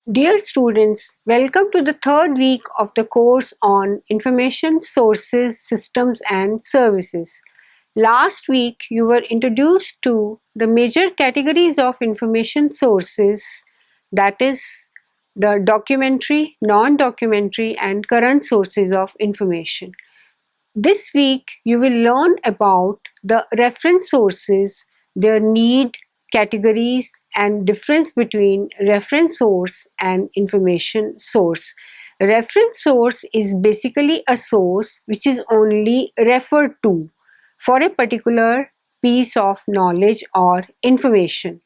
Dear students, welcome to the third week of the course on Information Sources, Systems and Services. Last week, you were introduced to the major categories of information sources, that is, the documentary, non-documentary and current sources of information. This week, you will learn about the reference sources, their need, categories, and difference between reference source and information source. A reference source is basically a source which is only referred to for a particular piece of knowledge or information.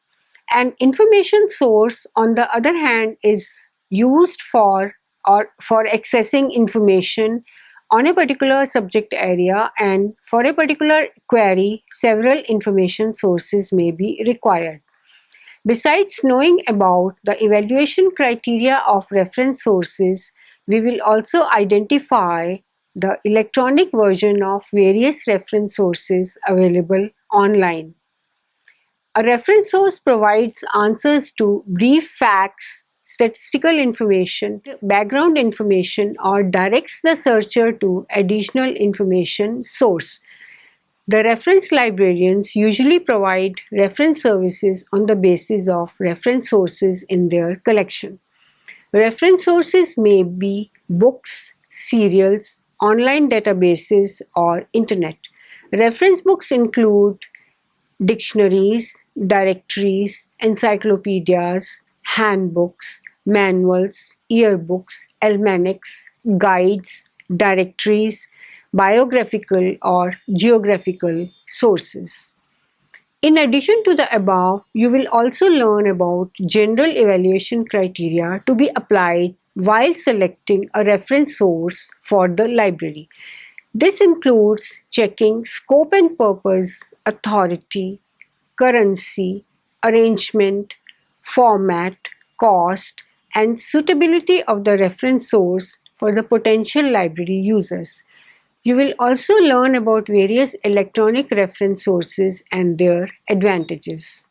An information source, on the other hand, is used for accessing information on a particular subject area, and for a particular query, several information sources may be required. Besides knowing about the evaluation criteria of reference sources, we will also identify the electronic version of various reference sources available online. A reference source provides answers to brief facts, statistical information, background information, or directs the searcher to additional information source. The reference librarians usually provide reference services on the basis of reference sources in their collection. Reference sources may be books, serials, online databases, or internet. Reference books include dictionaries, directories, encyclopedias, handbooks, manuals, yearbooks, almanacs, guides, directories, biographical or geographical sources. In addition to the above, you will also learn about general evaluation criteria to be applied while selecting a reference source for the library. This includes checking scope and purpose, authority, currency, arrangement, format, cost, and suitability of the reference source for the potential library users. You will also learn about various electronic reference sources and their advantages.